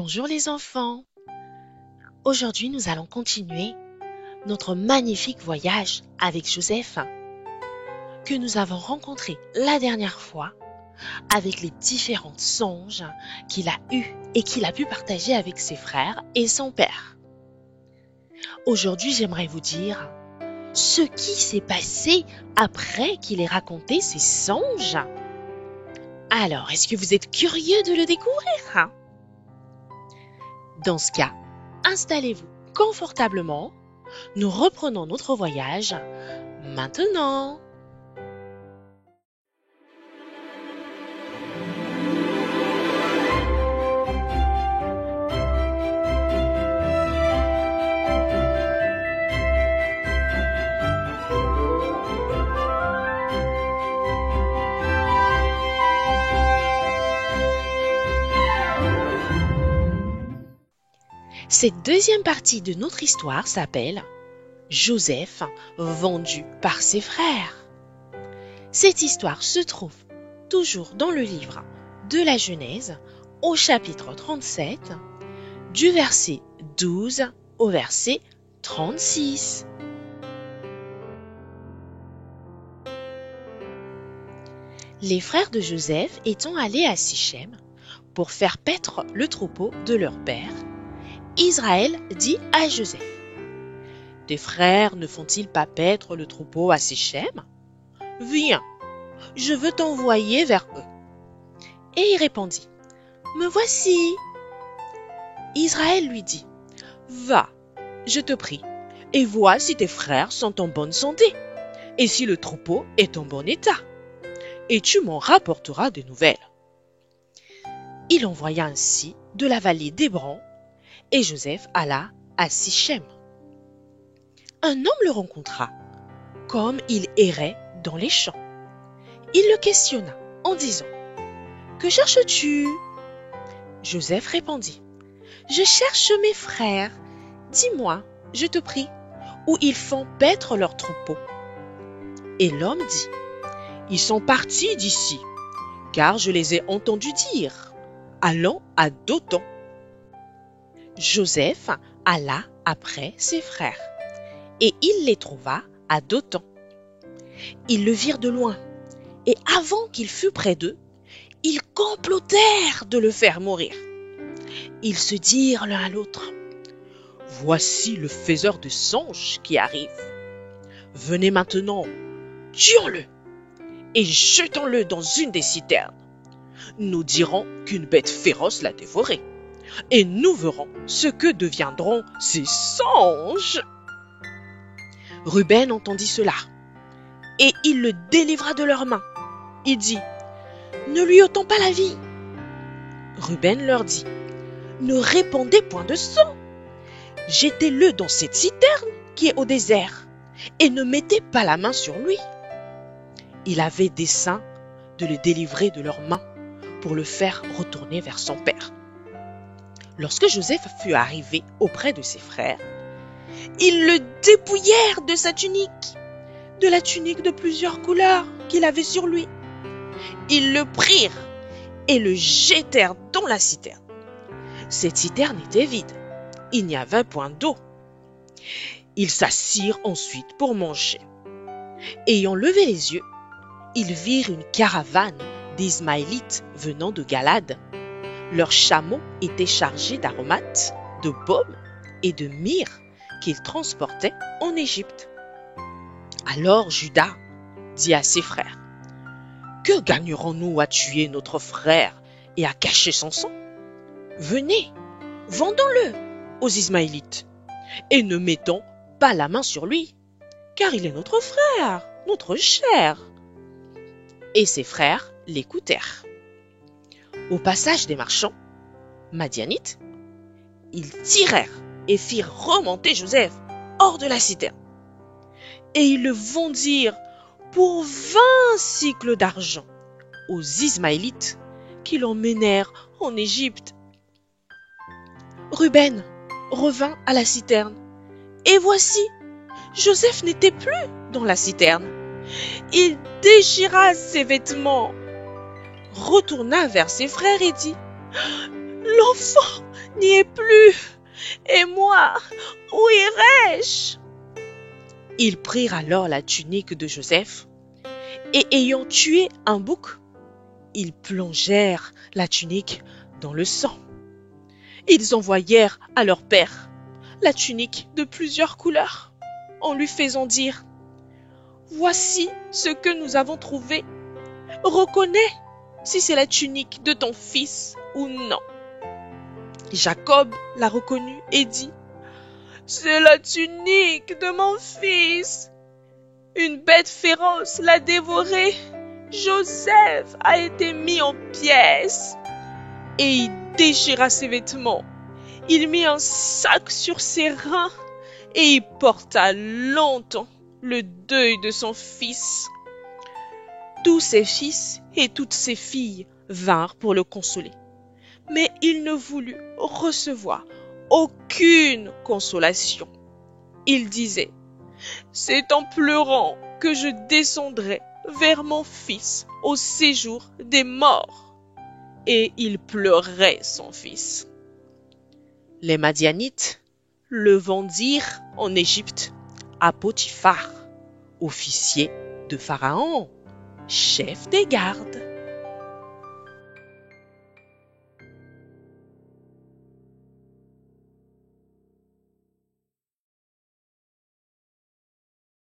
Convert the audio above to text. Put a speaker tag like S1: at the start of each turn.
S1: Bonjour les enfants. Aujourd'hui, nous allons continuer notre magnifique voyage avec Joseph que nous avons rencontré la dernière fois avec les différents songes qu'il a eus et qu'il a pu partager avec ses frères et son père. Aujourd'hui, j'aimerais vous dire ce qui s'est passé après qu'il ait raconté ses songes. Alors, est-ce que vous êtes curieux de le découvrir ? Dans ce cas, installez-vous confortablement. Nous reprenons notre voyage maintenant. Cette deuxième partie de notre histoire s'appelle Joseph vendu par ses frères. Cette histoire se trouve toujours dans le livre de la Genèse au chapitre 37, du verset 12 au verset 36. Les frères de Joseph étant allés à Sichem pour faire paître le troupeau de leur père, Israël dit à Joseph: « Tes frères ne font-ils pas paître le troupeau à Sichem ? Viens, je veux t'envoyer vers eux. » Et il répondit: « Me voici. » Israël lui dit: « Va, je te prie, et vois si tes frères sont en bonne santé, et si le troupeau est en bon état, et tu m'en rapporteras des nouvelles. » Il envoya ainsi de la vallée d'Hébron, et Joseph alla à Sichem. Un homme le rencontra, comme il errait dans les champs. Il le questionna en disant: « Que cherches-tu » Joseph répondit: « Je cherche mes frères. Dis-moi, je te prie, où ils font paître leurs troupeaux. » Et l'homme dit: « Ils sont partis d'ici, car je les ai entendus dire: allons à Dothan. » Joseph alla après ses frères, et il les trouva à Dothan. Ils le virent de loin, et avant qu'il fût près d'eux, ils complotèrent de le faire mourir. Ils se dirent l'un à l'autre: « Voici le faiseur de songes qui arrive. Venez maintenant, tuons-le, et jetons-le dans une des citernes. Nous dirons qu'une bête féroce l'a dévoré, et nous verrons ce que deviendront ces songes. » Ruben entendit cela, et il le délivra de leurs mains. Il dit: « Ne lui ôtons pas la vie. » Ruben leur dit: « Ne répandez point de sang. Jetez-le dans cette citerne qui est au désert, et ne mettez pas la main sur lui. » Il avait dessein de le délivrer de leurs mains pour le faire retourner vers son père. Lorsque Joseph fut arrivé auprès de ses frères, ils le dépouillèrent de sa tunique, de la tunique de plusieurs couleurs qu'il avait sur lui. Ils le prirent et le jetèrent dans la citerne. Cette citerne était vide, il n'y avait point d'eau. Ils s'assirent ensuite pour manger. Ayant levé les yeux, ils virent une caravane d'Ismaélites venant de Galade. Leurs chameaux étaient chargés d'aromates, de baume et de myrrhe qu'ils transportaient en Égypte. Alors Juda dit à ses frères: « Que gagnerons-nous à tuer notre frère et à cacher son sang? Venez, vendons-le aux Ismaélites, et ne mettons pas la main sur lui, car il est notre frère, notre chair. » Et ses frères l'écoutèrent. Au passage des marchands madianites, ils tirèrent et firent remonter Joseph hors de la citerne. Et ils le vendirent pour 20 cycles d'argent aux Ismaélites qui l'emmenèrent en Égypte. Ruben revint à la citerne, et voici, Joseph n'était plus dans la citerne. Il déchira ses vêtements, retourna vers ses frères et dit: « L'enfant n'y est plus. Et moi, où irai-je? Ils prirent alors la tunique de Joseph et ayant tué un bouc, ils plongèrent la tunique dans le sang. Ils envoyèrent à leur père la tunique de plusieurs couleurs en lui faisant dire: Voici ce que nous avons trouvé. Reconnais si c'est la tunique de ton fils ou non. Jacob la reconnut et dit: C'est la tunique de mon fils. Une bête féroce l'a dévorée. Joseph a été mis en pièces. Et il déchira ses vêtements. Il mit un sac sur ses reins et il porta longtemps le deuil de son fils. Tous ses fils et toutes ses filles vinrent pour le consoler. Mais il ne voulut recevoir aucune consolation. Il disait: C'est en pleurant que je descendrai vers mon fils au séjour des morts. Et il pleurait son fils. Les Madianites le vendirent en Égypte à Potiphar, officier de Pharaon, chef des gardes.